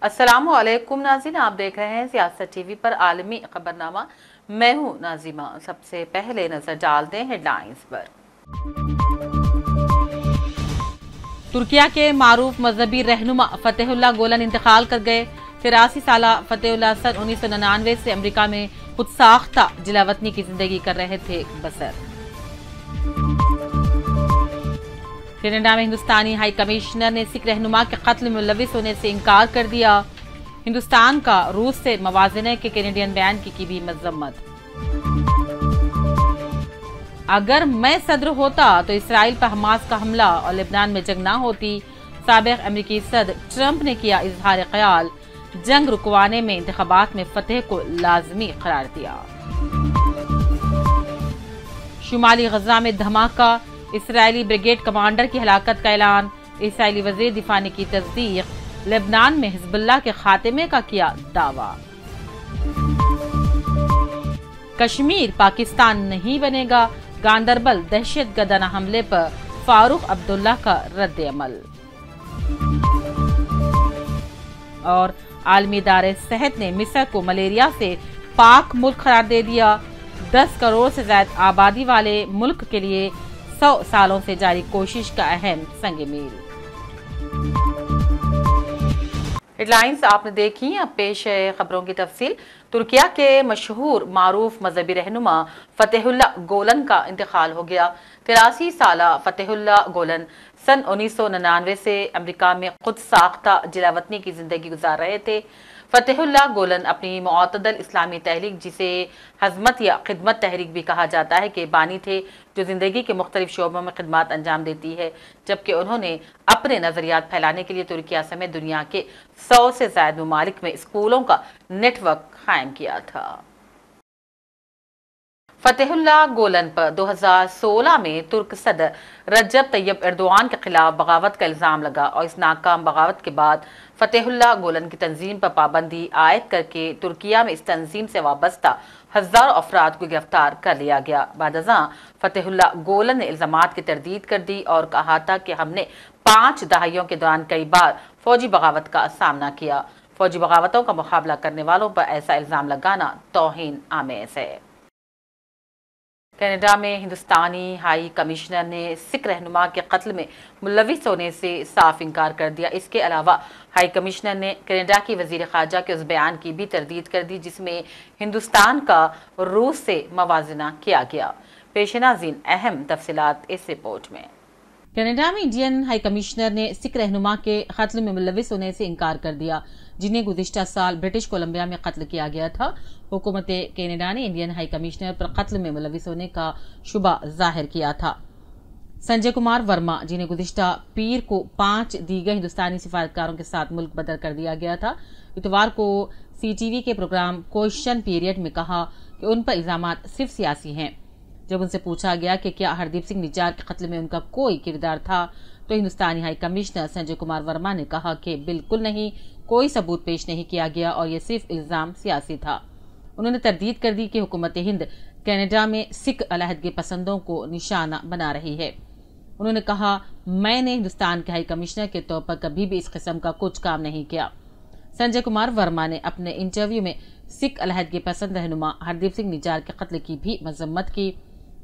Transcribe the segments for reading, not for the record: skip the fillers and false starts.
अस्सलाम वालेकुम नाज़रीन, आप देख रहे हैं सियासत टीवी पर आलमी खबरनामा। मैं हूं नाजिमा। सबसे पहले नजर डालते हैं हेडलाइंस पर। तुर्किया के मारूफ मजहबी रहनुमा फतेहुल्लाह गोलन इंतकाल कर गए। 83 साल फतेहुल्लाह सन 1999 से अमेरिका में खुद साख्ता जिलावतनी की जिंदगी कर रहे थे बसर। कनाडा में हिंदुस्तानी हाई कमिश्नर ने सिख रहनुमा के कत्ल में मुलविस होने से इनकार कर दिया। हिंदुस्तान का रूस से मवाज़ने के कैनेडियन बयान की भी मजम्मत। अगर मैं सदर होता तो इसराइल पर हमास का हमला और लेबनान में जंग ना होती। साबिक अमेरिकी सदर ट्रंप ने किया इजहार ख्याल, जंग रुकवाने में इंतखाबात में फतेह को लाजमी करार दिया। शुमाली गजा में धमाका, इसराइली ब्रिगेड कमांडर की हलाकत का ऐलान। इसराइली वज़ीर दिफा ने की तस्दीक, लेबनान में हिजबुल्लाह के खात्मे का किया दावा। कश्मीर पाकिस्तान नहीं बनेगा, गांदरबल दहशतगर्दाना हमले पर फारूक अब्दुल्ला का रद्द अमल। और आलमी इदारे सेहत ने मिस्र को मलेरिया से पाक मुल्क करार दे दिया। 10 करोड़ से ज्यादा आबादी वाले मुल्क के लिए 100 सालों से जारी कोशिश का अहम संग मील। हेडलाइंस आपने देखी, अब पेश है खबरों की तफसील। तुर्किया के मशहूर मारूफ मजहबी रहनुमा फतेहुल्लाह गोलन का इंतकाल हो गया। 83 साल फतेहुल्लाह गोलन सन 1999 से अमेरिका में खुद साख्ता जिलावतनी की जिंदगी गुजार रहे थे। फतेहुल्लाह गोलन अपनी मुअतदल इस्लामी तहरीक, जिसे हजमत या खिदमत तहरीक भी कहा जाता है, के बानी थे, जो जिंदगी के मुख्तलिफ शोबों में खिदमत अंजाम देती है। जबकि उन्होंने अपने नजरियात फैलाने के लिए तुर्किया समेत दुनिया के 100 से ज्यादा ममालिक में स्कूलों का नेटवर्क कायम किया था। फतेहुल्लाह गोलन पर 2016 में तुर्क सदर रजब तैयब एर्दोआन के खिलाफ बगावत का इल्जाम लगा और इस नाकाम बगावत के बाद फतेहुल्लाह गोलन की तंजीम पर पाबंदी आयद करके तुर्किया में इस तंजीम से वाबस्ता हजारों अफराद को गिरफ्तार कर लिया गया। बादज़ां फतेहुल्लाह गोलन ने इल्जामात की तरदीद कर दी और कहा था कि हमने 5 दहाइयों के दौरान कई बार फौजी बगावत का सामना किया। फौजी बगावतों का मुकाबला करने वालों पर ऐसा इल्जाम लगाना तौहीन आमेज है। कनाडा में हिंदुस्तानी हाई कमिश्नर ने सिख रहनुमा के कत्ल में मुलविस होने से साफ इनकार कर दिया। इसके अलावा हाई कमिश्नर ने कनाडा की वजीर खारजा के उस बयान की भी तरदीद कर दी जिसमें हिंदुस्तान का रूस से मवाजना किया गया। पेशनाज़ीन अहम तफसीलात इस रिपोर्ट में। कनाडा में इंडियन हाई कमिश्नर ने सिख रहनुमा के कत्ल में मुलविस होने से इनकार कर दिया, जिन्हें गुज़िश्ता साल ब्रिटिश कोलंबिया में कत्ल किया गया था। हुकूमत कनाडा ने इंडियन हाई कमिश्नर पर कत्ल में मुलविस होने का शुबा जाहिर किया था। संजय कुमार वर्मा, जिन्हें गुज़िश्ता पीर को 5 दीगर हिंदुस्तानी सिफारतकारों के साथ मुल्क बदर कर दिया गया था, इतवार को CTV के प्रोग्राम क्वेश्चन पीरियड में कहा कि उन पर इल्जामात सिर्फ सियासी हैं। जब उनसे पूछा गया कि क्या हरदीप सिंह निज्जार के कत्ल में उनका कोई किरदार था, तो हिंदुस्तानी हाई कमिश्नर संजय कुमार वर्मा ने कहा कि बिल्कुल नहीं, कोई सबूत पेश नहीं किया गया और यह सिर्फ इल्जाम सियासी था। उन्होंने तरदीद कर दी कि हुकूमत हिंद कनाडा में सिख अलहदगी पसंदों को निशाना बना रही है। उन्होंने कहा, मैंने हिंदुस्तान के हाई कमिश्नर के तौर पर कभी भी इस किस्म का कुछ काम नहीं किया। संजय कुमार वर्मा ने अपने इंटरव्यू में सिख अलहदगी पसंद रहनुमा हरदीप सिंह निज्जार के कत्ल की भी मजम्मत की।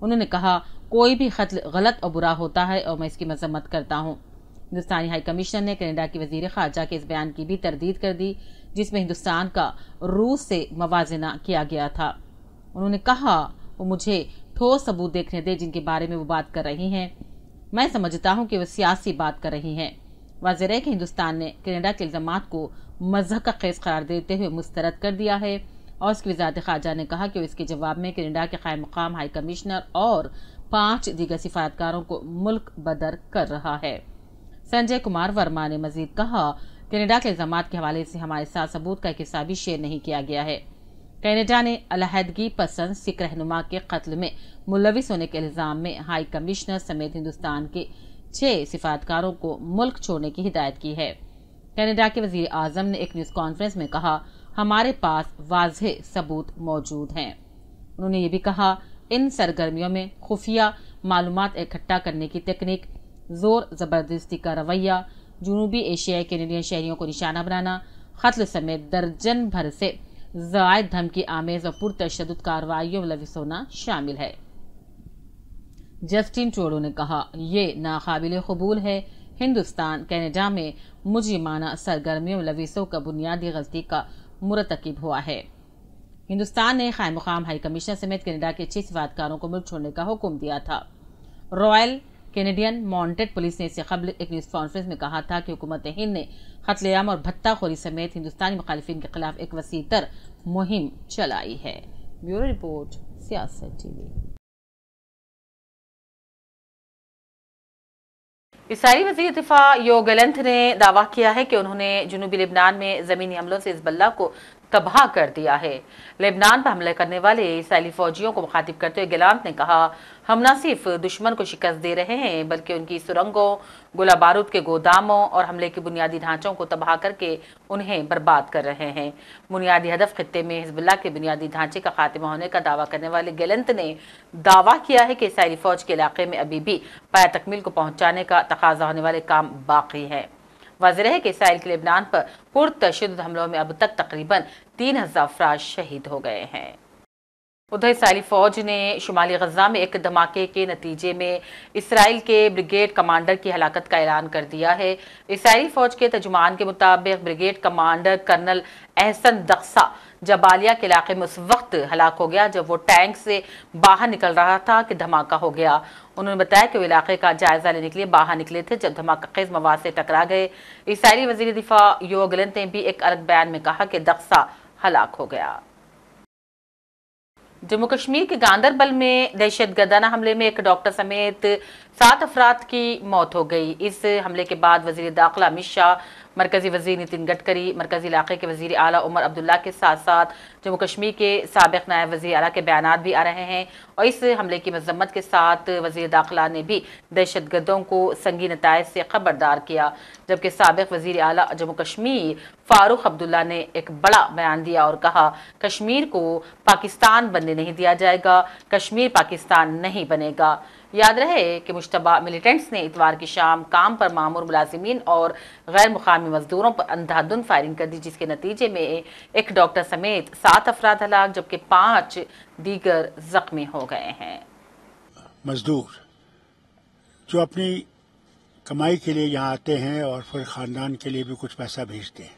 उन्होंने कहा, कोई भी कत्ल गलत और बुरा होता है और मैं इसकी मजम्मत करता हूँ। हिंदुस्तानी हाई कमिश्नर ने कनाडा की वजीर खारजा के इस बयान की भी तरदीद कर दी जिसमें हिंदुस्तान का रूस से मवाजना किया गया था। उन्होंने कहा, वो मुझे ठोस सबूत देखने दे जिनके बारे में वो बात कर रही हैं। मैं समझता हूँ कि वो सियासी बात कर रही हैं। वाज़ेह है कि हिंदुस्तान ने कनाडा के इल्जामात को मजहब का केस करार देते हुए मुस्तरद कर दिया है और उसकी वज़ारत खारजा ने कहा कि वो इसके जवाब में कनाडा के कायम मुकाम हाई कमिश्नर और 5 दीगर सिफारतकारों को मुल्क बदर कर रहा है। संजय कुमार वर्मा ने मजीद कहा, कनाडा के इल्जामात के हवाले से हमारे साथ सबूत का एक हिस्सा भी शेयर नहीं किया गया है। कनाडा ने अलहदगी पसंद सिख रहनुमा के कत्ल में मुलविस होने के इल्जाम में हाई कमिश्नर समेत हिंदुस्तान के 6 सिफारतकारों को मुल्क छोड़ने की हिदायत की है। कनाडा के वजीर आजम ने एक न्यूज कॉन्फ्रेंस में कहा, हमारे पास वाज़ेह सबूत मौजूद हैं। उन्होंने ये भी कहा, इन सरगर्मियों में खुफिया मालूमात इकट्ठा करने की तकनीक, जोर जबरदस्ती का रवैया, जनूबी एशियाई कैनेडियन शहरियों को निशाना बनाना, कत्ल समेत दर्जन भर से ज़ायद धमकी आमेज और पुरतशद्दुद कार्रवाइयों में मुलव्विस होना शामिल है। जस्टिन ट्रूडो ने कहा, ये नाकाबिल कबूल है। हिंदुस्तान कनाडा में मुजरिमाना सरगर्मियों में मुलव्विसों का बुनियादी गलती का मुरतकिब हुआ है। हिंदुस्तान ने कायम मुकाम हाई कमिश्नर समेत कनाडा के 6 सफारतकारों को मुल्क छोड़ने का हुक्म दिया था। रॉयल कैनेडियन माउंटेड पुलिस ने इससे कबल एक न्यूज कॉन्फ्रेंस में कहा था कि हुकूमत हिंद ने कत्लेआम और भत्ताखोरी समेत हिंदुस्तानी मुखालिफिन के खिलाफ एक वसीतर मुहिम चलाई है। ब्यूरो रिपोर्ट, सियासत टीवी। इसराइली वज़ीर दिफा योव गैलेंट ने दावा किया है कि उन्होंने जुनूबी लेबनान में ज़मीनी हमलों से हिज़्बुल्लाह को तबाह कर दिया है। लेबनान पर हमले करने वाले इसराइली फौजियों को मुखातिब करते हुए गैलेंट ने कहा, हम न सिर्फ दुश्मन को शिकस्त दे रहे हैं बल्कि उनकी सुरंगों, गोला बारूद के गोदामों और हमले के बुनियादी ढांचों को तबाह करके उन्हें बर्बाद कर रहे हैं। बुनियादी हदफ खित्ते में हिज़्बुल्लाह के बुनियादी ढांचे का खात्मा होने का दावा करने वाले गैलेंट ने दावा किया है कि इसराइली फौज के इलाके में अभी भी पाया तकमील को पहुंचाने का तकाजा होने वाले काम बाकी है। वाज़ेह है कि इसराइल के लेबनान पर पुरतशद्दुद हमलों में अब तक तकरीबन 3000 अफराद शहीद हो गए हैं। उधर इसराइली फौज ने शुमाली गजा में एक धमाके के नतीजे में इसराइल के ब्रिगेड कमांडर की हलाकत का ऐलान कर दिया है। इसराइली फौज के तर्जुमान के मुताबिक brigade commander colonel Ehsan Daqsa Jabalia के इलाके में उस वक्त हलाक हो गया जब वो टैंक से बाहर निकल रहा था कि धमाका हो गया। उन्होंने बताया कि वो इलाके का जायजा लेने के लिए बाहर निकले थे जब धमाका खेज मवाद से टकरा गए। इसराइली वज़ीर दिफा योव गैलेंट ने भी एक अलग बयान में कहा कि दक्सा हलाक हो गया। जम्मू कश्मीर के गांदरबल में दहशतगर्दाना हमले में एक डॉक्टर समेत 7 अफराद की मौत हो गई। इस हमले के बाद वजीर दाखिला अमित शाह, मरकजी वजीर नितिन गडकरी, मरकजी इलाके के वजीर आला उमर अब्दुल्ला के साथ साथ जम्मू कश्मीर के साबिक नायब वजीर आला के बयानात भी आ रहे हैं और इस हमले की मजम्मत के साथ वजीर दाखिला ने भी दहशतगर्दों को संगीन नताइज से खबरदार किया। जबकि साबिक वजीर आला जम्मू कश्मीर फारूक अब्दुल्ला ने एक बड़ा बयान दिया और कहा, कश्मीर को पाकिस्तान बनने नहीं दिया जाएगा, कश्मीर पाकिस्तान नहीं बनेगा। याद रहे कि मुश्तबा मिलिटेंट्स ने इतवार की शाम काम पर मामूर मुलाजिमीन और गैर मुकामी मजदूरों पर अंधाधुंध फायरिंग कर दी, जिसके नतीजे में एक डॉक्टर समेत 7 अफराद हलाक जबकि 5 दीगर जख्मी हो गए हैं। मजदूर जो अपनी कमाई के लिए यहाँ आते हैं और फिर खानदान के लिए भी कुछ पैसा भेजते हैं,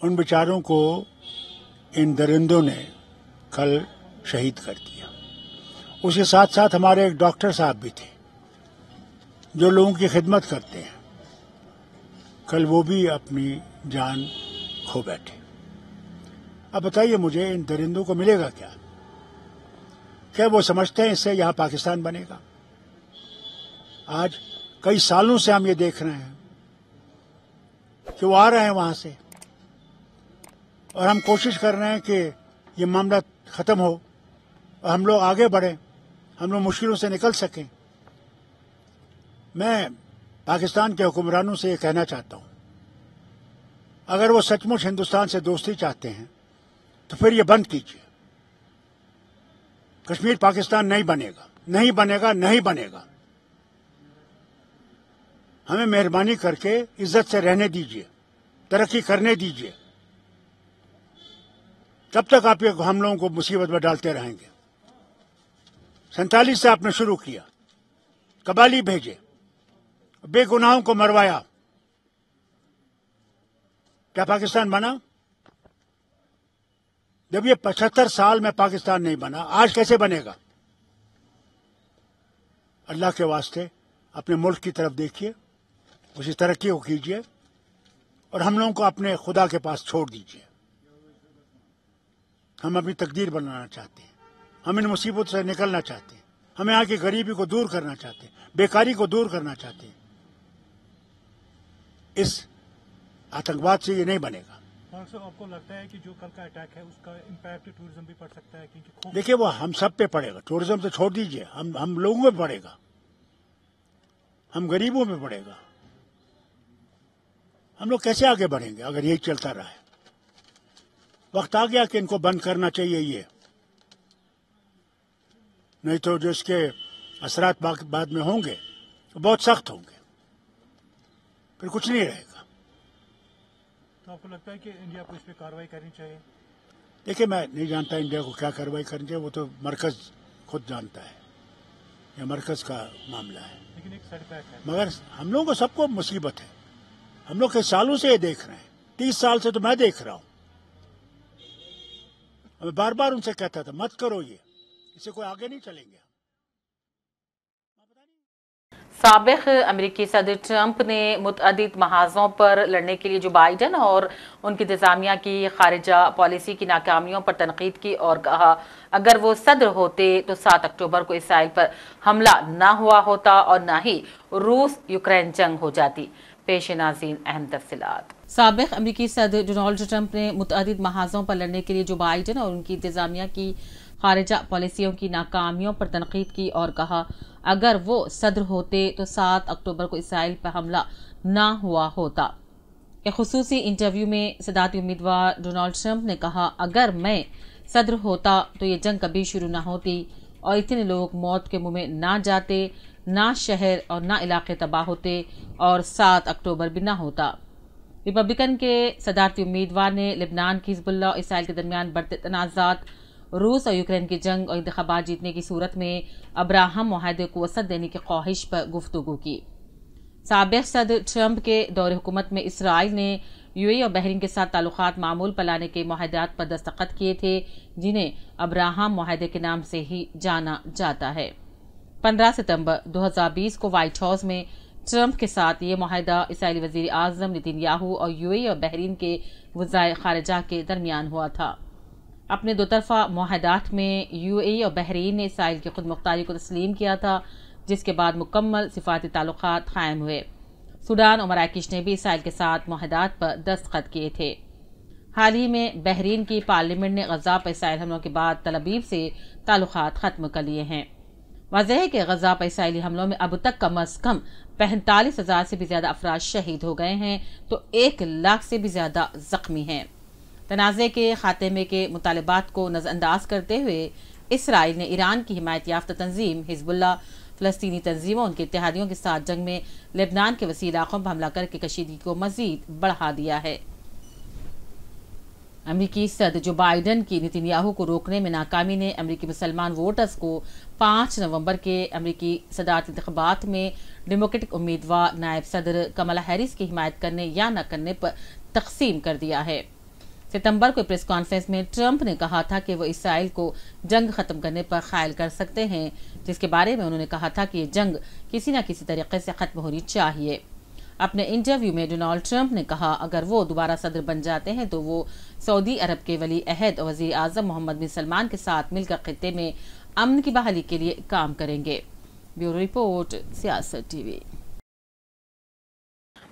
उन बेचारों को इन दरिंदों ने कल शहीद कर दिया। उसके साथ साथ हमारे एक डॉक्टर साहब भी थे जो लोगों की खिदमत करते हैं, कल वो भी अपनी जान खो बैठे। अब बताइए मुझे, इन दरिंदों को मिलेगा क्या? क्या वो समझते हैं इससे यहाँ पाकिस्तान बनेगा? आज कई सालों से हम ये देख रहे हैं कि वो आ रहे हैं वहां से और हम कोशिश कर रहे हैं कि ये मामला खत्म हो और हम लोग आगे बढ़ें, हम लोग मुश्किलों से निकल सकें। मैं पाकिस्तान के हुक्मरानों से ये कहना चाहता हूं, अगर वो सचमुच हिंदुस्तान से दोस्ती चाहते हैं तो फिर ये बंद कीजिए। कश्मीर पाकिस्तान नहीं बनेगा, नहीं बनेगा, नहीं बनेगा। हमें मेहरबानी करके इज्जत से रहने दीजिए, तरक्की करने दीजिए। कब तक आप ये हम लोगों को मुसीबत में डालते रहेंगे? 47 से आपने शुरू किया, कबाली भेजे, बेगुनाहों को मरवाया, क्या पाकिस्तान बना? जब ये 75 साल में पाकिस्तान नहीं बना, आज कैसे बनेगा? अल्लाह के वास्ते अपने मुल्क की तरफ देखिए, उसी तरक्की को कीजिए और हम लोगों को अपने खुदा के पास छोड़ दीजिए। हम अपनी तकदीर बनाना चाहते हैं, हम इन मुसीबतों से निकलना चाहते हैं, हम यहाँ की गरीबी को दूर करना चाहते हैं, बेकारी को दूर करना चाहते हैं। इस आतंकवाद से ये नहीं बनेगा। आपको लगता है कि जो कल का अटैक है उसका इम्पैक्ट टूरिज्म भी पड़ सकता है? क्योंकि देखिए, वो हम सब पे पड़ेगा। टूरिज्म तो छोड़ दीजिए, हम लोगों में पड़ेगा, हम गरीबों में पड़ेगा। हम लोग कैसे आगे बढ़ेंगे अगर यही चलता रहा है? वक्त आ गया कि इनको बंद करना चाहिए ये, नहीं तो जो इसके असरात बाद में होंगे तो बहुत सख्त होंगे, फिर कुछ नहीं रहेगा। तो आपको लगता है कि इंडिया को इस पर कार्रवाई करनी चाहिए? देखिए, मैं नहीं जानता इंडिया को क्या कार्रवाई करनी चाहिए, वो तो मरकज खुद जानता है, यह मरकज का मामला है। लेकिन एक सेटबैक है। मगर हम लोगों को सबको मुसीबत है, हम लोग कई सालों से ये देख रहे हैं, 30 साल से तो मैं देख रहा हूं। मैं बार बार उनसे कहता था मत करो ये, इससे कोई आगे नहीं चलेंगे। साबिक अमेरिकी सदर ट्रंप ने मुतअद्दिद महाजों पर लड़ने के लिए जो बाइडन और उनकी इंतजामिया की खारिजा पॉलिसी की नाकामियों पर तनकीद की और कहा अगर वो सदर होते तो 7 अक्टूबर को इसराइल पर हमला ना हुआ होता और ना ही रूस यूक्रेन जंग हो जाती। पेश नाज़रीन अहम तफसीलात। साबिक अमेरिकी सदर डोनाल्ड ट्रंप ने मुतअद्दिद महाजों पर लड़ने के लिए जो बाइडन और उनकी इंतजामिया की खारिजा पॉलिसियों की नाकामियों पर तनकीद की और कहा अगर वो सदर होते तो 7 अक्टूबर को इसराइल पर हमला ना हुआ होता। एक खुसूसी इंटरव्यू में सदारती उम्मीदवार डोनाल्ड ट्रंप ने कहा अगर मैं सदर होता तो ये जंग कभी शुरू ना होती और इतने लोग मौत के मुंह में ना जाते, ना शहर और ना इलाके तबाह होते और 7 अक्टूबर भी ना होता। रिपब्लिकन के सदारती उम्मीदवार ने लेबनान की हिजबुल्लाह और इसराइल के दरमियान बढ़ते तनाज़ात, रूस और यूक्रेन की जंग और इंतखाबात जीतने की सूरत में अब्राहम मुआहदे को वसअत देने की ख्वाहिश पर गुफ्तगू की। साबिक सदर ट्रंप के दौरे हुकूमत में इसराइल ने यूएई और बहरीन के साथ ताल्लुकात मामूल पर लाने के मुआहदात पर दस्तखत किए थे, जिन्हें अब्राहम मुआहदे के नाम से ही जाना जाता है। 15 सितंबर 2020 को व्हाइट हाउस में ट्रंप के साथ ये मुआहदा इसराइली वजीर आजम नेतन्याहू और यूएई और बहरीन के वज़ाए खारिजा के दरमियान हुआ था। अपने दो तरफा मुआहदात में यूएई और बहरीन ने इसराइल की खुद मुख्तारी को तस्लीम किया था, जिसके बाद मुकम्मल सिफारती ताल्लुकात कायम हुए। सूडान और मराकश ने भी इसराइल के साथ मुआहदात पर दस्तखत किए थे। हाल ही में बहरीन की पार्लियामेंट ने गजा पर इसराइल हमलों के बाद तल-अवीव से ताल्लुकात खत्म कर लिए हैं। वाज़ेह है कि गजा पर इसराइली हमलों में अब तक कम अज कम 45,000 से भी ज्यादा अफराद शहीद हो गए हैं तो 1 लाख से भी ज्यादा जख्मी हैं। तनाज़े के खात्मे के मुतालबात को नज़रअंदाज करते हुए इसराइल ने ईरान की हिमायत याफ्ता तंजीम हिजबुल्लाह, फ़लस्तीनी तंजीमों और उनके इत्तेहादियों के साथ जंग में लेबनान के वसी इलाकों पर हमला करके कशीदगी को मजीद बढ़ा दिया है। अमेरिकी सदर जो बाइडन की नेतन्याहू को रोकने में नाकामी ने अमेरिकी मुसलमान वोटर्स को 5 नवंबर के अमेरिकी सदारती इंतखाबात में डेमोक्रेटिक उम्मीदवार नायब सदर कमला हैरिस की हिमायत करने या न करने पर तकसीम कर दिया है। सितंबर को प्रेस कॉन्फ्रेंस में ट्रंप ने कहा था कि वो इसराइल को जंग खत्म करने पर ख़ायल कर सकते हैं, जिसके बारे में उन्होंने कहा था कि ये जंग किसी न किसी तरीके से खत्म होनी चाहिए। अपने इंटरव्यू में डोनाल्ड ट्रंप ने कहा अगर वो दोबारा सदर बन जाते हैं तो वो सऊदी अरब के वली अहद और वज़ीर आज़म मोहम्मद बिन सलमान के साथ मिलकर खित्ते में अमन की बहाली के लिए काम करेंगे। ब्यूरो रिपोर्ट, सियासत टीवी।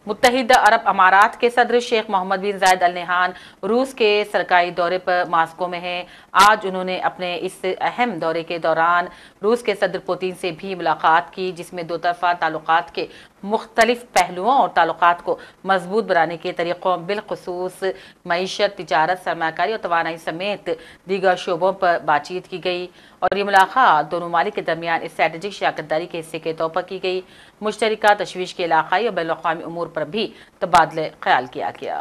मुत्तहिदा अरब अमारात के सदर शेख मोहम्मद बिन जायद अल नहान रूस के सरकारी दौरे पर मास्को में हैं। आज उन्होंने अपने इस अहम दौरे के दौरान रूस के सदर पुतिन से भी मुलाकात की, जिसमें दो तरफा ताल्लुकात के मुख्तलिफ पहलुओं और ताल्लुकात को मजबूत बनाने के तरीक़ों बिलखुसूस मईशत, तिजारत, सरमाकारी और तवानाई समेत दीगर शोबों पर बातचीत की गई और ये मुलाकात दोनों ममालिक के दरमियान स्ट्रेटेजिक शराकतदारी के हिस्से के तौर पर की गई। मुश्तरका तशवीश के इलाक़ाई और बैनुल-अक़वामी उमूर पर भी तबादले ख्याल किया गया।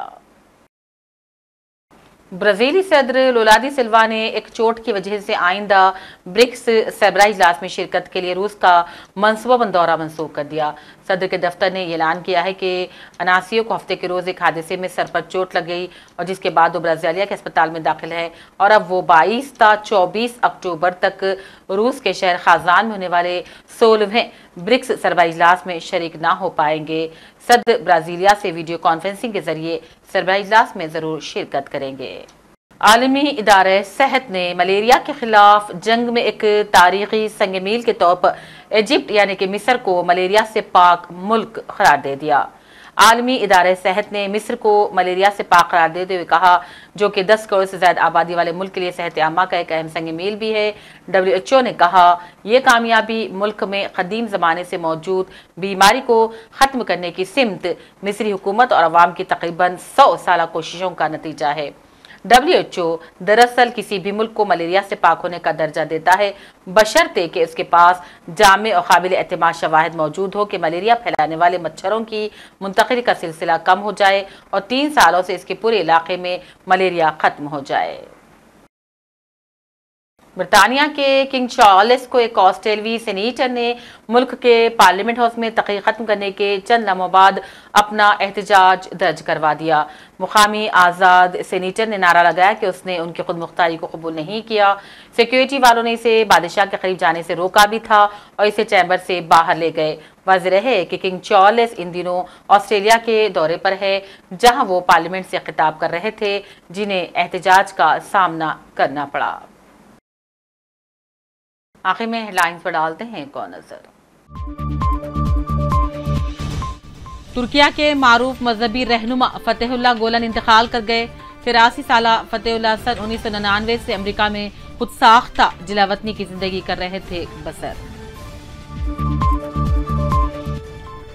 ब्राज़ीली सदर लुला दा सिल्वा ने एक चोट की वजह से आइंदा ब्रिक्स सरबराही इजलास में शिरकत के लिए रूस का मनसूबाबंद दौरा मनसूख कर दिया। सदर के दफ्तर ने ऐलान किया है कि अनासियों को हफ्ते के रोज़ एक हादसे में सर पर चोट लग गई और जिसके बाद वो ब्राज़ीलिया के अस्पताल में दाखिल है और अब वो 22 ता 24 अक्टूबर तक रूस के शहर खाजान में होने वाले 16वें ब्रिक्स सरबराही इजलास में शरीक ना हो पाएंगे। सदर ब्राज़ीलिया से वीडियो कॉन्फ्रेंसिंग के जरिए सरबराही इजलास में जरूर शिरकत करेंगे। आलमी इदारे सेहत ने मलेरिया के खिलाफ जंग में एक तारीखी संग मील के तौर पर इजिप्ट यानी कि मिस्र को मलेरिया से पाक मुल्क करार दे दिया। आलमी इदारे सेहत ने मिस्र को मलेरिया से पाक करार देते हुए कहा, जो कि 10 करोड़ से ज्यादा आबादी वाले मुल्क के लिए सेहत आमा का एक अहम संग मील भी है। WHO ने कहा यह कामयाबी मुल्क में कदीम ज़माने से मौजूद बीमारी को ख़त्म करने की सिमत मिस्री हुकूमत और अवाम की तकरीबन 100 साला कोशिशों का नतीजा है। WHO दरअसल किसी भी मुल्क को मलेरिया से पाक होने का दर्जा देता है बशर्ते कि उसके पास जामे और काबिल एतमाद शवाहिद मौजूद हो कि मलेरिया फैलाने वाले मच्छरों की मुंतकिली का सिलसिला कम हो जाए और 3 सालों से इसके पूरे इलाके में मलेरिया खत्म हो जाए। बरतानिया के किंग चार्ल्स को एक ऑस्ट्रेलियाई सेनेटर ने मुल्क के पार्लियामेंट हाउस में तकरीर खत्म करने के चंद लम्हों बाद अपना एहतजाज दर्ज करवा दिया। मुकामी आज़ाद सेनेटर ने नारा लगाया कि उसने उनकी खुद मुख्तारी को कबूल नहीं किया। सिक्योरिटी वालों ने इसे बादशाह के करीब जाने से रोका भी था और इसे चैम्बर से बाहर ले गए। वाज़ेह है कि किंग चार्ल्स इन दिनों ऑस्ट्रेलिया के दौरे पर है, जहां वो पार्लियामेंट से खिताब कर रहे थे, जिन्हें एहतजाज का सामना करना पड़ा। आखिर में हेडलाइंस पर डालते हैं एक और नजर। तुर्किया के मारूफ मजहबी रहनुमा फतेहुल्लाह गोलन इंतकाल कर गए। 83 साल फतेहुल्लाह सन 1999 से अमेरिका में खुद साख्ता जिलावतनी की जिंदगी कर रहे थे बसर।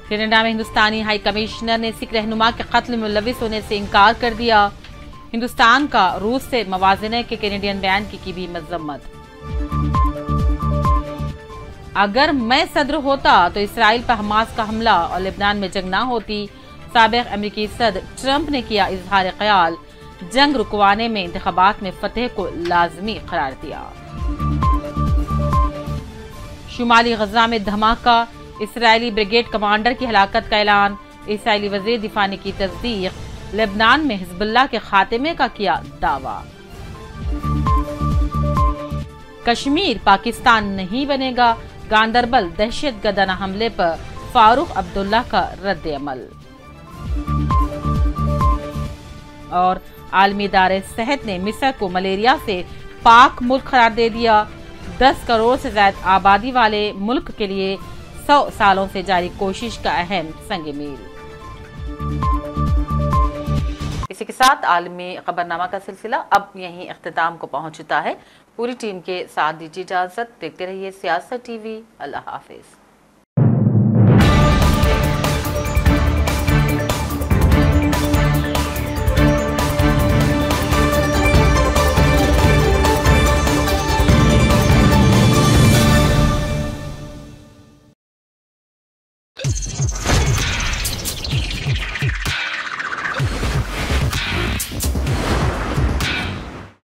कनाडा में हिंदुस्तानी हाई कमिश्नर ने सिख रहनुमा के कत्ल में मुलविस होने से इनकार कर दिया। हिंदुस्तान का रूस से मवाज़ने के कैनेडियन बयान की भी मजम्मत। अगर मैं सदर होता तो इसराइल पर हमास का हमला और लेबनान में जंग ना होती। साबिक अमेरिकी सदर ट्रंप ने किया इजहार ख्याल, जंग रुकवाने में इंतखाबात में फतेह को लाजमी करार दिया। शुमाली गजा में धमाका, इसराइली ब्रिगेड कमांडर की हलाकत का ऐलान। इसराइली वज़ीर दिफा ने की तस्दीक, लेबनान में हिजबुल्लाह के खात्मे का किया दावा। कश्मीर पाकिस्तान नहीं बनेगा, गांदरबल दहशतगर्दाना हमले पर फारूक अब्दुल्ला का रद्द अमल। और आलमी इदारे सेहत ने मिस्र को मलेरिया से पाक मुल्क करार दे दिया। 10 करोड़ से ज्यादा आबादी वाले मुल्क के लिए 100 सालों से जारी कोशिश का अहम संग मील। इसी के साथ आलमी खबरनामा का सिलसिला अब यहीं इख्तिताम को पहुंचता है। पूरी टीम के साथ दीजिए इजाजत। देखते रहिए सियासत टीवी। अल्लाह हाफिज।